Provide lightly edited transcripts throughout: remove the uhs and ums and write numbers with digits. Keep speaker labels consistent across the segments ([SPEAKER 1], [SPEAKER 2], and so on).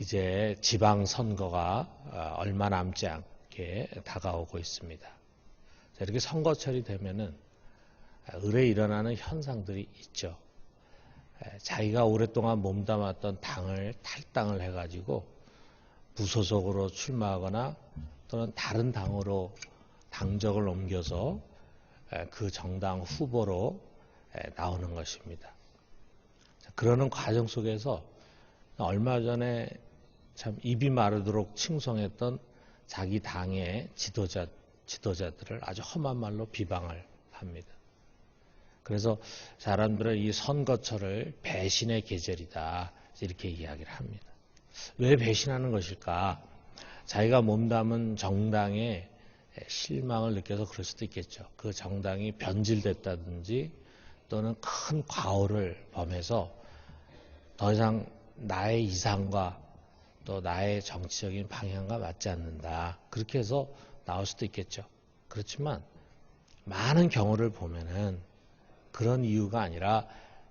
[SPEAKER 1] 이제 지방선거가 얼마 남지 않게 다가오고 있습니다. 이렇게 선거철이 되면은 의뢰 일어나는 현상들이 있죠. 자기가 오랫동안 몸담았던 당을 탈당을 해가지고 무소속으로 출마하거나 또는 다른 당으로 당적을 옮겨서 그 정당 후보로 나오는 것입니다. 그러는 과정 속에서 얼마 전에 참 입이 마르도록 칭송했던 자기 당의 지도자들을 아주 험한 말로 비방을 합니다. 그래서 사람들은 이 선거철을 배신의 계절이다 이렇게 이야기를 합니다. 왜 배신하는 것일까? 자기가 몸담은 정당에 실망을 느껴서 그럴 수도 있겠죠. 그 정당이 변질됐다든지 또는 큰 과오를 범해서 더 이상 나의 이상과 또 나의 정치적인 방향과 맞지 않는다. 그렇게 해서 나올 수도 있겠죠. 그렇지만 많은 경우를 보면은 그런 이유가 아니라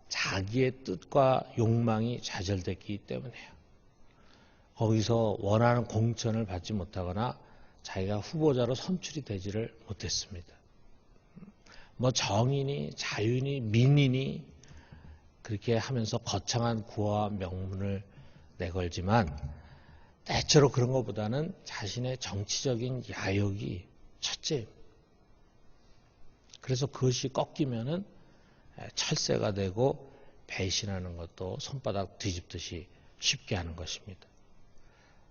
[SPEAKER 1] 자기의 뜻과 욕망이 좌절됐기 때문이에요. 거기서 원하는 공천을 받지 못하거나 자기가 후보자로 선출이 되지를 못했습니다. 뭐 정인이, 자윤이, 민인이 그렇게 하면서 거창한 구호와 명문을 내걸지만 대체로 그런 것보다는 자신의 정치적인 야욕이 첫째입니다. 그래서 그것이 꺾이면은 철새가 되고 배신하는 것도 손바닥 뒤집듯이 쉽게 하는 것입니다.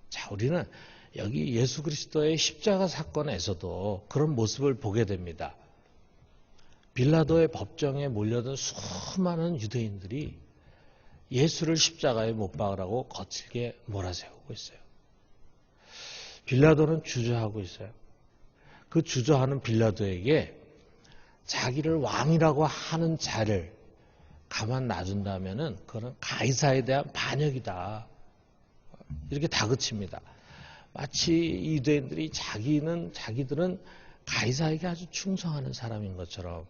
[SPEAKER 1] 자, 우리는 여기 예수 그리스도의 십자가 사건에서도 그런 모습을 보게 됩니다. 빌라도의 법정에 몰려든 수많은 유대인들이 예수를 십자가에 못 박으라고 거칠게 몰아세우고 있어요. 빌라도는 주저하고 있어요. 그 주저하는 빌라도에게 자기를 왕이라고 하는 자를 가만 놔둔다면은 그거는 가이사에 대한 반역이다. 이렇게 다그칩니다. 마치 유대인들이 자기들은 가이사에게 아주 충성하는 사람인 것처럼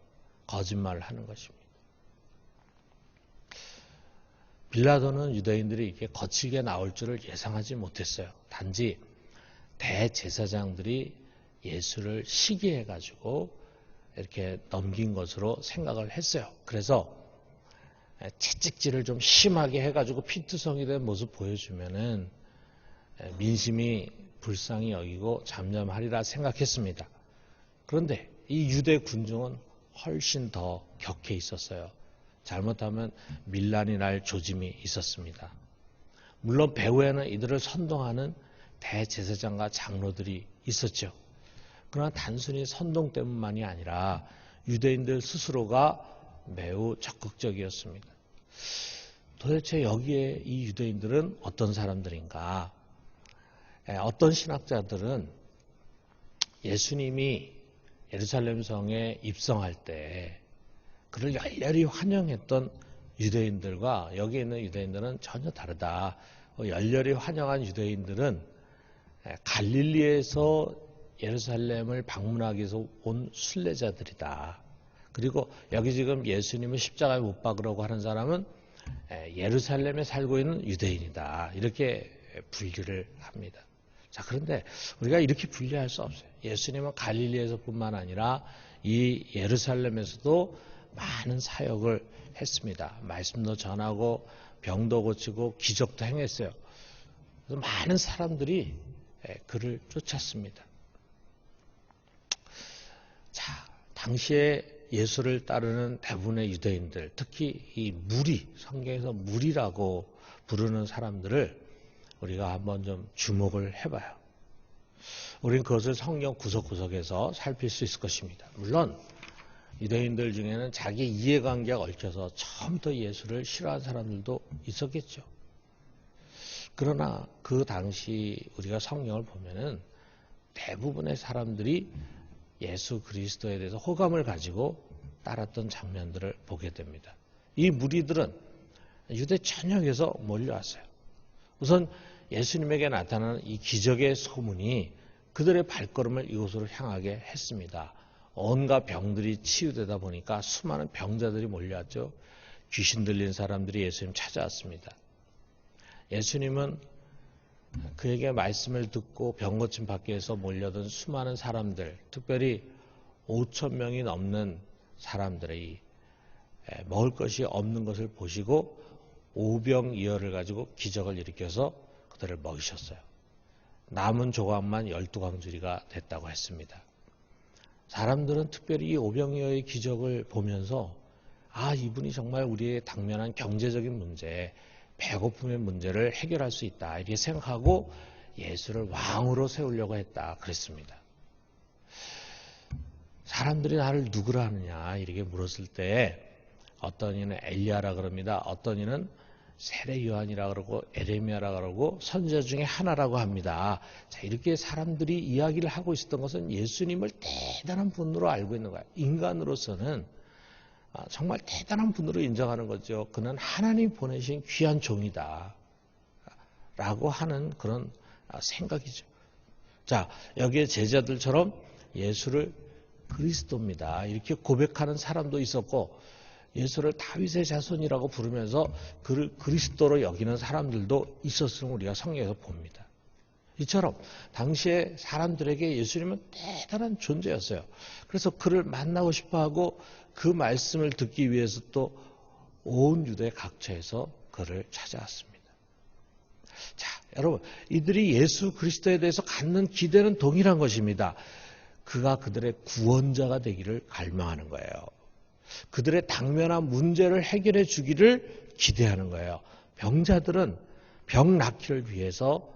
[SPEAKER 1] 거짓말을 하는 것입니다. 빌라도는 유대인들이 이렇게 거칠게 나올 줄을 예상하지 못했어요. 단지 대제사장들이 예수를 시기해가지고 이렇게 넘긴 것으로 생각을 했어요. 그래서 채찍질을 좀 심하게 해가지고 피투성이 된 모습 보여주면은 민심이 불쌍히 여기고 잠잠하리라 생각했습니다. 그런데 이 유대 군중은 훨씬 더 격해 있었어요. 잘못하면 밀란이 날 조짐이 있었습니다. 물론 배후에는 이들을 선동하는 대제사장과 장로들이 있었죠. 그러나 단순히 선동 때문만이 아니라 유대인들 스스로가 매우 적극적이었습니다. 도대체 여기에 이 유대인들은 어떤 사람들인가? 어떤 신학자들은 예수님이 예루살렘 성에 입성할 때 그를 열렬히 환영했던 유대인들과 여기에 있는 유대인들은 전혀 다르다. 열렬히 환영한 유대인들은 갈릴리에서 예루살렘을 방문하기 위해서 온 순례자들이다. 그리고 여기 지금 예수님을 십자가에 못 박으려고 하는 사람은 예루살렘에 살고 있는 유대인이다. 이렇게 분류를 합니다. 자, 그런데 우리가 이렇게 분류할 수 없어요. 예수님은 갈릴리에서뿐만 아니라 이 예루살렘에서도 많은 사역을 했습니다. 말씀도 전하고 병도 고치고 기적도 행했어요. 그래서 많은 사람들이 그를 쫓았습니다. 자, 당시에 예수를 따르는 대부분의 유대인들, 특히 이 무리, 성경에서 무리라고 부르는 사람들을 우리가 한번 좀 주목을 해봐요. 우리는 그것을 성경 구석구석에서 살필 수 있을 것입니다. 물론 유대인들 중에는 자기 이해관계가 얽혀서 처음부터 예수를 싫어하는 사람들도 있었겠죠. 그러나 그 당시 우리가 성경을 보면은 대부분의 사람들이 예수 그리스도에 대해서 호감을 가지고 따랐던 장면들을 보게 됩니다. 이 무리들은 유대 전역에서 몰려왔어요. 우선 예수님에게 나타나는 이 기적의 소문이 그들의 발걸음을 이곳으로 향하게 했습니다. 온갖 병들이 치유되다 보니까 수많은 병자들이 몰려왔죠. 귀신 들린 사람들이 예수님 찾아왔습니다. 예수님은 그에게 말씀을 듣고 병 고침 받기 위해서 몰려든 수많은 사람들, 특별히 5천 명이 넘는 사람들이 먹을 것이 없는 것을 보시고 오병이어를 가지고 기적을 일으켜서 그들을 먹이셨어요. 남은 조각만 12광주리가 됐다고 했습니다. 사람들은 특별히 이 오병이어의 기적을 보면서 이분이 정말 우리의 당면한 경제적인 문제, 배고픔의 문제를 해결할 수 있다 이렇게 생각하고 예수를 왕으로 세우려고 했다 그랬습니다. 사람들이 나를 누구라 하느냐 이렇게 물었을 때 어떤 이는 엘리야라 그럽니다. 어떤 이는 세례 요한이라 그러고 에레미야라 그러고 선지자 중에 하나라고 합니다. 자, 이렇게 사람들이 이야기를 하고 있었던 것은 예수님을 대단한 분으로 알고 있는 거예요. 인간으로서는 정말 대단한 분으로 인정하는 거죠. 그는 하나님 보내신 귀한 종이다 라고 하는 그런 생각이죠. 자, 여기에 제자들처럼 예수를 그리스도입니다 이렇게 고백하는 사람도 있었고, 예수를 다윗의 자손이라고 부르면서 그를 그리스도로 여기는 사람들도 있었음을 우리가 성경에서 봅니다. 이처럼 당시에 사람들에게 예수님은 대단한 존재였어요. 그래서 그를 만나고 싶어하고 그 말씀을 듣기 위해서 또 온 유대 각처에서 그를 찾아왔습니다. 자, 여러분, 이들이 예수 그리스도에 대해서 갖는 기대는 동일한 것입니다. 그가 그들의 구원자가 되기를 갈망하는 거예요. 그들의 당면한 문제를 해결해 주기를 기대하는 거예요. 병자들은 병 낫기를 위해서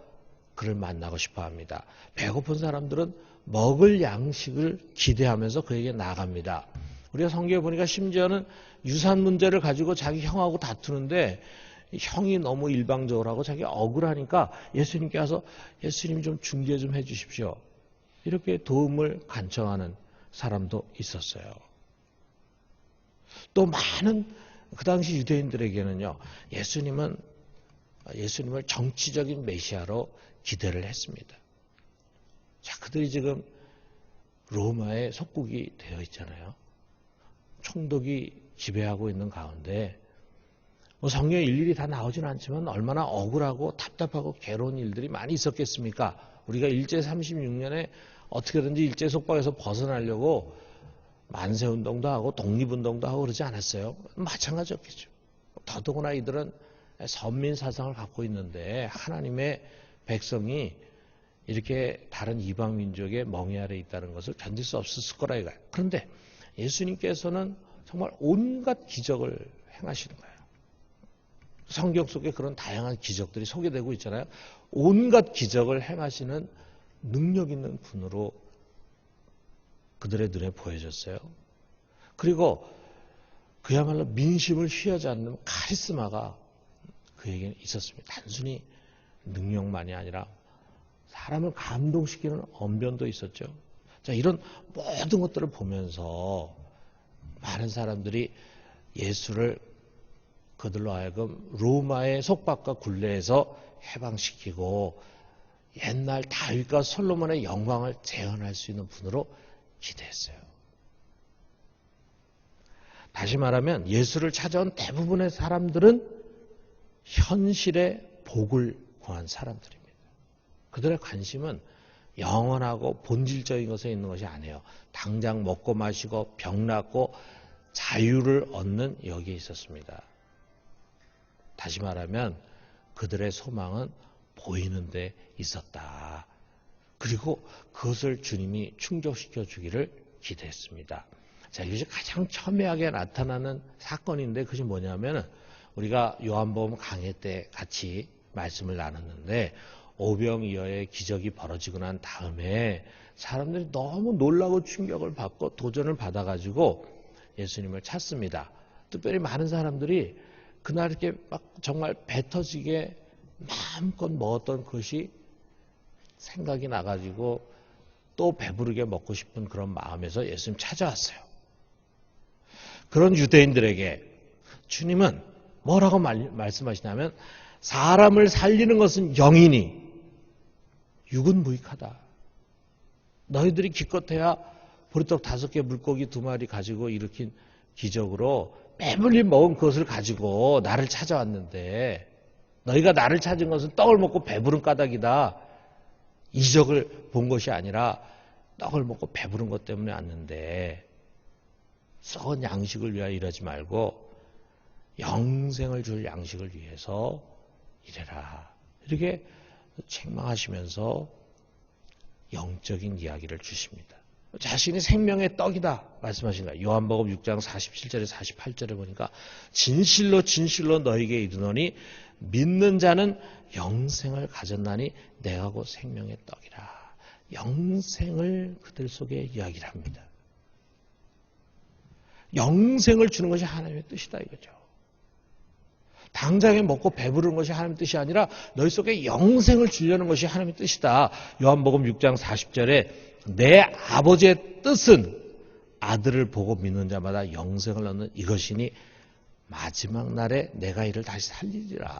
[SPEAKER 1] 그를 만나고 싶어 합니다. 배고픈 사람들은 먹을 양식을 기대하면서 그에게 나아갑니다. 우리가 성경에 보니까 심지어는 유산 문제를 가지고 자기 형하고 다투는데 형이 너무 일방적으로 하고 자기 억울하니까 예수님께 와서 예수님 좀 중재 좀 해 주십시오. 이렇게 도움을 간청하는 사람도 있었어요. 또 많은 그 당시 유대인들에게는요, 예수님을 정치적인 메시아로 기대를 했습니다. 자, 그들이 지금 로마의 속국이 되어 있잖아요. 총독이 지배하고 있는 가운데 성경에 일일이 다 나오지는 않지만 얼마나 억울하고 답답하고 괴로운 일들이 많이 있었겠습니까? 우리가 일제 36년에 어떻게든지 일제 속박에서 벗어나려고 만세운동도 하고 독립운동도 하고 그러지 않았어요? 마찬가지였겠죠. 더더구나 이들은 선민 사상을 갖고 있는데 하나님의 백성이 이렇게 다른 이방 민족의 멍에 아래 있다는 것을 견딜 수 없었을 거라 이거예요. 그런데 예수님께서는 정말 온갖 기적을 행하시는 거예요. 성경 속에 그런 다양한 기적들이 소개되고 있잖아요. 온갖 기적을 행하시는 능력 있는 분으로 그들의 눈에 보여졌어요. 그리고 그야말로 민심을 휘하지 않는 카리스마가 그에게는 있었습니다. 단순히 능력만이 아니라 사람을 감동시키는 언변도 있었죠. 자, 이런 모든 것들을 보면서 많은 사람들이 예수를 그들로 하여금 로마의 속박과 굴레에서 해방시키고 옛날 다윗과 솔로몬의 영광을 재현할 수 있는 분으로 기대했어요. 다시 말하면 예수를 찾아온 대부분의 사람들은 현실의 복을 구한 사람들입니다. 그들의 관심은 영원하고 본질적인 것에 있는 것이 아니에요. 당장 먹고 마시고 병 낫고 자유를 얻는 여기에 있었습니다. 다시 말하면 그들의 소망은 보이는 데 있었다. 그리고 그것을 주님이 충족시켜 주기를 기대했습니다. 자, 이것이 가장 첨예하게 나타나는 사건인데 그것이 뭐냐면 우리가 요한복음 강해 때 같이 말씀을 나눴는데 오병이어의 기적이 벌어지고 난 다음에 사람들이 너무 놀라고 충격을 받고 도전을 받아가지고 예수님을 찾습니다. 특별히 많은 사람들이 그날 이렇게 막 정말 배 터지게 마음껏 먹었던 것이 생각이 나가지고 또 배부르게 먹고 싶은 그런 마음에서 예수님 찾아왔어요. 그런 유대인들에게 주님은 뭐라고 말씀하시냐면 사람을 살리는 것은 영이니 육은 무익하다. 너희들이 기껏해야 보리떡 5개 물고기 2마리 가지고 일으킨 기적으로 배불리 먹은 것을 가지고 나를 찾아왔는데 너희가 나를 찾은 것은 떡을 먹고 배부른 까닭이다. 이적을 본 것이 아니라 떡을 먹고 배부른 것 때문에 왔는데 썩은 양식을 위하여 일하지 말고 영생을 줄 양식을 위해서 일해라. 이렇게 책망하시면서 영적인 이야기를 주십니다. 자신이 생명의 떡이다 말씀하신 거예요. 요한복음 6장 47절에 48절에 보니까 진실로 진실로 너에게 이르노니 믿는 자는 영생을 가졌나니 내가 곧 생명의 떡이라. 영생을 그들 속에 이야기를 합니다. 영생을 주는 것이 하나님의 뜻이다 이거죠. 당장에 먹고 배부르는 것이 하나님의 뜻이 아니라 너희 속에 영생을 주려는 것이 하나님의 뜻이다. 요한복음 6장 40절에 내 아버지의 뜻은 아들을 보고 믿는 자마다 영생을 얻는 이것이니 마지막 날에 내가 이를 다시 살리리라.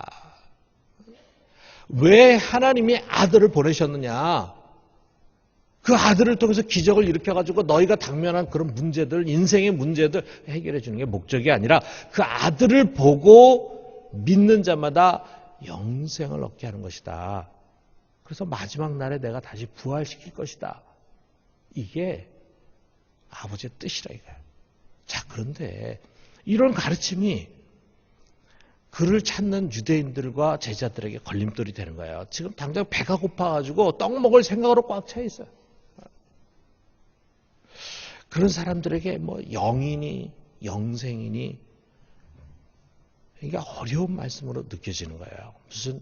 [SPEAKER 1] 왜 하나님이 아들을 보내셨느냐? 그 아들을 통해서 기적을 일으켜가지고 너희가 당면한 그런 문제들, 인생의 문제들 해결해 주는 게 목적이 아니라 그 아들을 보고 믿는 자마다 영생을 얻게 하는 것이다. 그래서 마지막 날에 내가 다시 부활시킬 것이다. 이게 아버지의 뜻이라 이거예요. 자, 그런데 이런 가르침이 그를 찾는 유대인들과 제자들에게 걸림돌이 되는 거예요. 지금 당장 배가 고파가지고 떡 먹을 생각으로 꽉 차 있어요. 그런 사람들에게 뭐 영이니 영생이니 이게 어려운 말씀으로 느껴지는 거예요. 무슨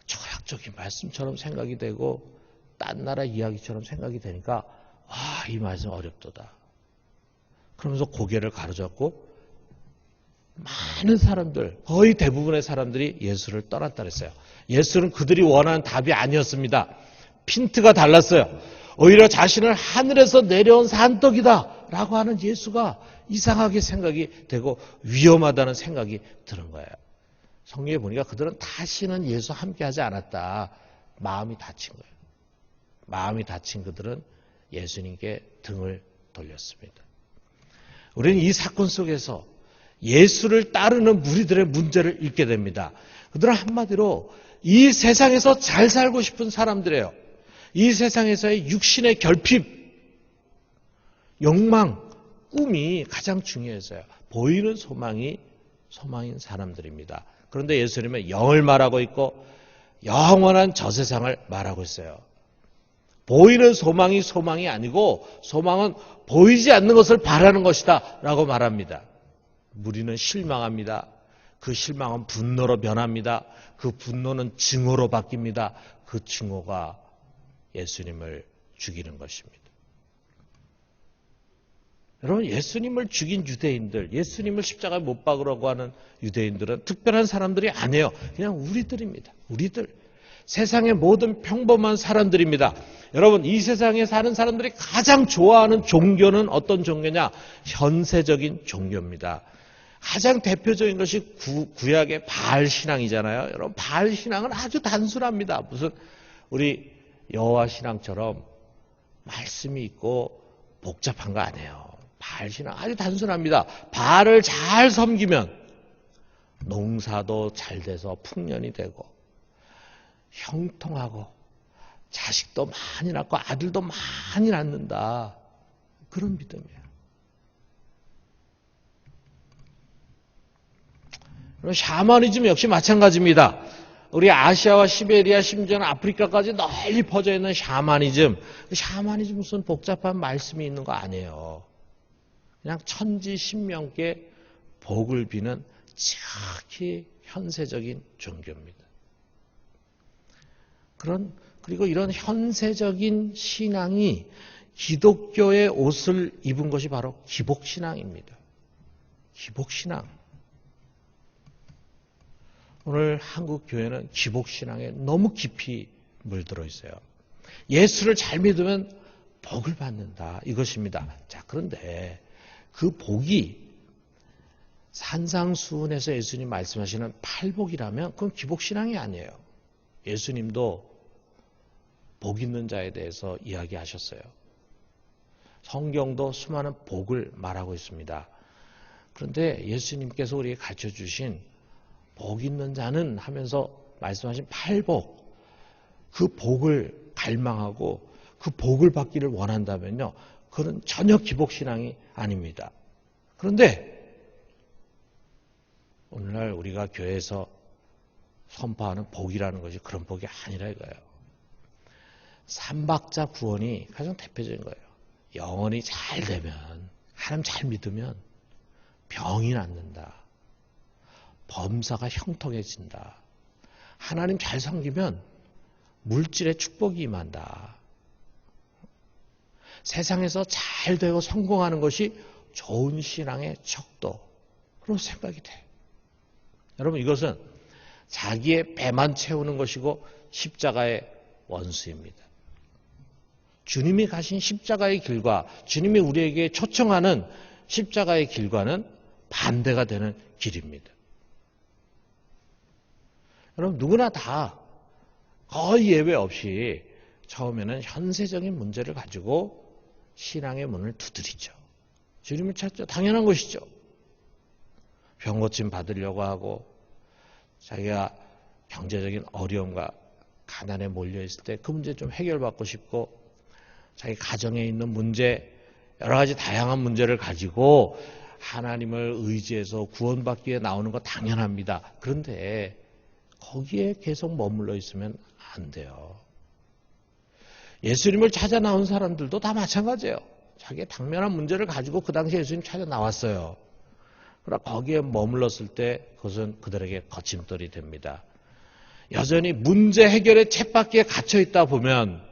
[SPEAKER 1] 철학적인 말씀처럼 생각이 되고 딴 나라 이야기처럼 생각이 되니까 와, 이 말씀 어렵도다. 그러면서 고개를 가로젓고 많은 사람들, 거의 대부분의 사람들이 예수를 떠났다 그랬어요. 예수는 그들이 원하는 답이 아니었습니다. 핀트가 달랐어요. 오히려 자신을 하늘에서 내려온 산떡이다 라고 하는 예수가 이상하게 생각이 되고 위험하다는 생각이 드는 거예요. 성경에 보니까 그들은 다시는 예수 함께하지 않았다. 마음이 다친 거예요. 마음이 다친 그들은 예수님께 등을 돌렸습니다. 우리는 이 사건 속에서 예수를 따르는 무리들의 문제를 읽게 됩니다. 그들은 한마디로 이 세상에서 잘 살고 싶은 사람들이에요. 이 세상에서의 육신의 결핍, 욕망, 꿈이 가장 중요해서요. 보이는 소망인 사람들입니다. 그런데 예수님은 영을 말하고 있고 영원한 저 세상을 말하고 있어요. 보이는 소망이 아니고 소망은 보이지 않는 것을 바라는 것이다 라고 말합니다. 무리는 실망합니다. 그 실망은 분노로 변합니다. 그 분노는 증오로 바뀝니다. 그 증오가 예수님을 죽이는 것입니다. 여러분, 예수님을 죽인 유대인들, 예수님을 십자가에 못 박으라고 하는 유대인들은 특별한 사람들이 아니에요. 그냥 우리들입니다. 우리들. 세상의 모든 평범한 사람들입니다. 여러분, 이 세상에 사는 사람들이 가장 좋아하는 종교는 어떤 종교냐? 현세적인 종교입니다. 가장 대표적인 것이 구약의 바알 신앙이잖아요. 여러분, 바알 신앙은 아주 단순합니다. 무슨 우리 여호와 신앙처럼 말씀이 있고 복잡한 거 아니에요. 바알 신앙 아주 단순합니다. 바알을 잘 섬기면 농사도 잘 돼서 풍년이 되고 형통하고 자식도 많이 낳고 아들도 많이 낳는다. 그런 믿음이에요. 샤머니즘 역시 마찬가지입니다. 우리 아시아와 시베리아 심지어는 아프리카까지 널리 퍼져 있는 샤머니즘. 샤머니즘 무슨 복잡한 말씀이 있는 거 아니에요. 그냥 천지신명께 복을 비는 지극히 현세적인 종교입니다. 그리고 이런 현세적인 신앙이 기독교의 옷을 입은 것이 바로 기복신앙입니다. 기복신앙. 오늘 한국 교회는 기복신앙에 너무 깊이 물들어 있어요. 예수를 잘 믿으면 복을 받는다. 이것입니다. 자, 그런데 그 복이 산상수훈에서 예수님 말씀하시는 팔복이라면 그건 기복신앙이 아니에요. 예수님도 복 있는 자에 대해서 이야기하셨어요. 성경도 수많은 복을 말하고 있습니다. 그런데 예수님께서 우리에게 가르쳐 주신 복 있는 자는 하면서 말씀하신 팔복, 그 복을 갈망하고 그 복을 받기를 원한다면요, 그건 전혀 기복신앙이 아닙니다. 그런데 오늘날 우리가 교회에서 선포하는 복이라는 것이 그런 복이 아니라 이거예요. 삼박자 구원이 가장 대표적인 거예요. 영혼이 잘 되면, 하나님 잘 믿으면 병이 낫는다. 범사가 형통해진다. 하나님 잘 섬기면 물질의 축복이 임한다. 세상에서 잘 되고 성공하는 것이 좋은 신앙의 척도, 그런 생각이 돼. 여러분, 이것은 자기의 배만 채우는 것이고 십자가의 원수입니다. 주님이 가신 십자가의 길과 주님이 우리에게 초청하는 십자가의 길과는 반대가 되는 길입니다. 여러분, 누구나 다 거의 예외 없이 처음에는 현세적인 문제를 가지고 신앙의 문을 두드리죠. 주님을 찾죠. 당연한 것이죠. 병 고침 받으려고 하고 자기가 경제적인 어려움과 가난에 몰려있을 때 그 문제 좀 해결받고 싶고 자기 가정에 있는 문제, 여러 가지 다양한 문제를 가지고 하나님을 의지해서 구원받기 위해 나오는 거 당연합니다. 그런데 거기에 계속 머물러 있으면 안 돼요. 예수님을 찾아 나온 사람들도 다 마찬가지예요. 자기의 당면한 문제를 가지고 그 당시에 예수님 찾아 나왔어요. 그러나 거기에 머물렀을 때 그것은 그들에게 거침돌이 됩니다. 여전히 문제 해결의 쳇바퀴에 갇혀 있다 보면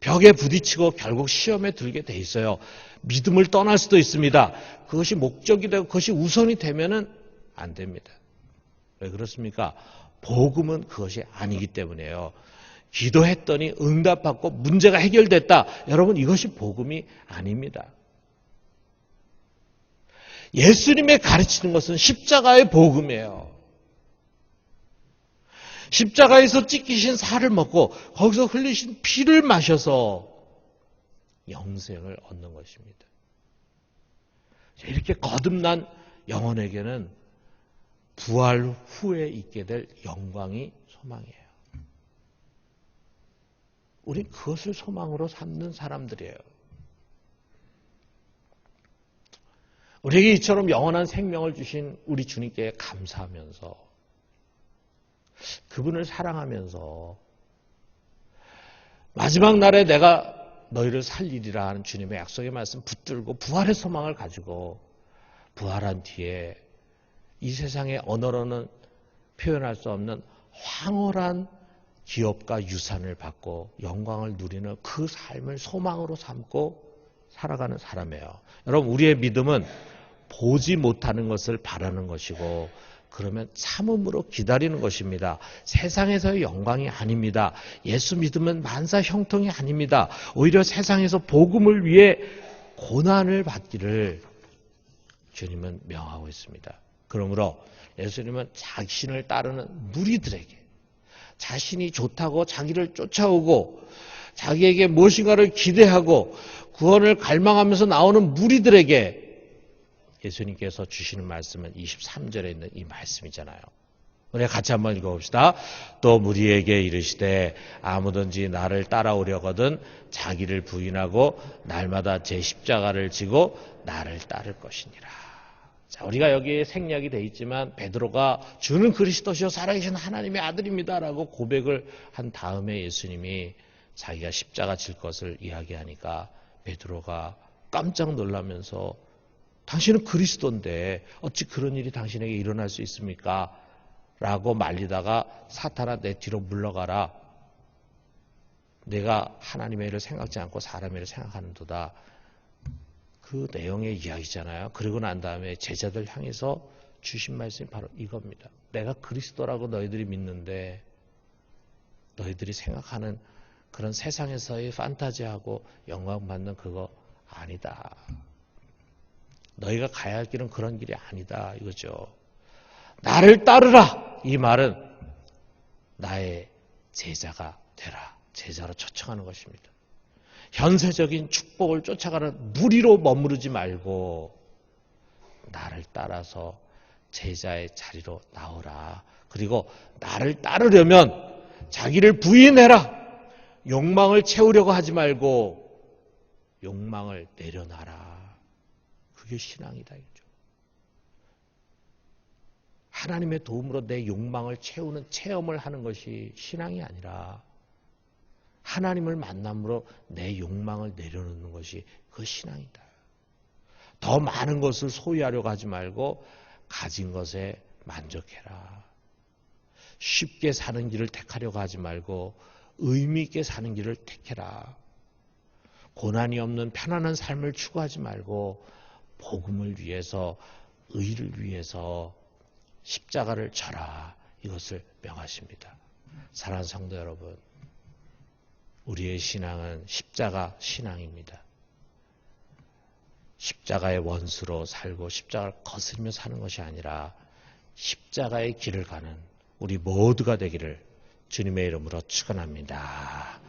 [SPEAKER 1] 벽에 부딪히고 결국 시험에 들게 돼 있어요. 믿음을 떠날 수도 있습니다. 그것이 목적이 되고 그것이 우선이 되면은 안 됩니다. 왜 그렇습니까? 복음은 그것이 아니기 때문에요. 기도했더니 응답받고 문제가 해결됐다. 여러분, 이것이 복음이 아닙니다. 예수님의 가르치는 것은 십자가의 복음이에요. 십자가에서 찢기신 살을 먹고 거기서 흘리신 피를 마셔서 영생을 얻는 것입니다. 이렇게 거듭난 영혼에게는 부활 후에 있게 될 영광이 소망이에요. 우린 그것을 소망으로 삼는 사람들이에요. 우리에게 이처럼 영원한 생명을 주신 우리 주님께 감사하면서 그분을 사랑하면서 마지막 날에 내가 너희를 살리리라 하는 주님의 약속의 말씀 붙들고 부활의 소망을 가지고 부활한 뒤에 이 세상의 언어로는 표현할 수 없는 황홀한 기업과 유산을 받고 영광을 누리는 그 삶을 소망으로 삼고 살아가는 사람이에요. 여러분, 우리의 믿음은 보지 못하는 것을 바라는 것이고 그러면 참음으로 기다리는 것입니다. 세상에서의 영광이 아닙니다. 예수 믿으면 만사 형통이 아닙니다. 오히려 세상에서 복음을 위해 고난을 받기를 주님은 명하고 있습니다. 그러므로 예수님은 자신을 따르는 무리들에게 자신이 좋다고 자기를 쫓아오고 자기에게 무엇인가를 기대하고 구원을 갈망하면서 나오는 무리들에게 예수님께서 주시는 말씀은 23절에 있는 이 말씀이잖아요. 우리 같이 한번 읽어봅시다. 또 무리에게 이르시되 아무든지 나를 따라오려거든 자기를 부인하고 날마다 제 십자가를 지고 나를 따를 것이니라. 자, 우리가 여기에 생략이 돼 있지만 베드로가 주는 그리스도시요 살아계신 하나님의 아들입니다라고 고백을 한 다음에 예수님이 자기가 십자가 질 것을 이야기하니까 베드로가 깜짝 놀라면서 당신은 그리스도인데 어찌 그런 일이 당신에게 일어날 수 있습니까? 라고 말리다가 사탄아 내 뒤로 물러가라. 내가 하나님의 일을 생각지 않고 사람의 일을 생각하는도다. 그 내용의 이야기잖아요. 그러고 난 다음에 제자들 향해서 주신 말씀이 바로 이겁니다. 내가 그리스도라고 너희들이 믿는데 너희들이 생각하는 그런 세상에서의 판타지하고 영광받는 그거 아니다. 너희가 가야 할 길은 그런 길이 아니다 이거죠. 나를 따르라. 이 말은 나의 제자가 되라. 제자로 초청하는 것입니다. 현세적인 축복을 쫓아가는 무리로 머무르지 말고 나를 따라서 제자의 자리로 나오라. 그리고 나를 따르려면 자기를 부인해라. 욕망을 채우려고 하지 말고 욕망을 내려놔라. 그게 신앙이다. 하나님의 도움으로 내 욕망을 채우는 체험을 하는 것이 신앙이 아니라 하나님을 만남으로 내 욕망을 내려놓는 것이 그 신앙이다. 더 많은 것을 소유하려고 하지 말고 가진 것에 만족해라. 쉽게 사는 길을 택하려고 하지 말고 의미 있게 사는 길을 택해라. 고난이 없는 편안한 삶을 추구하지 말고 복음을 위해서, 의를 위해서 십자가를 져라. 이것을 명하십니다. 사랑하는 성도 여러분, 우리의 신앙은 십자가 신앙입니다. 십자가의 원수로 살고 십자가를 거스르며 사는 것이 아니라 십자가의 길을 가는 우리 모두가 되기를 주님의 이름으로 축원합니다.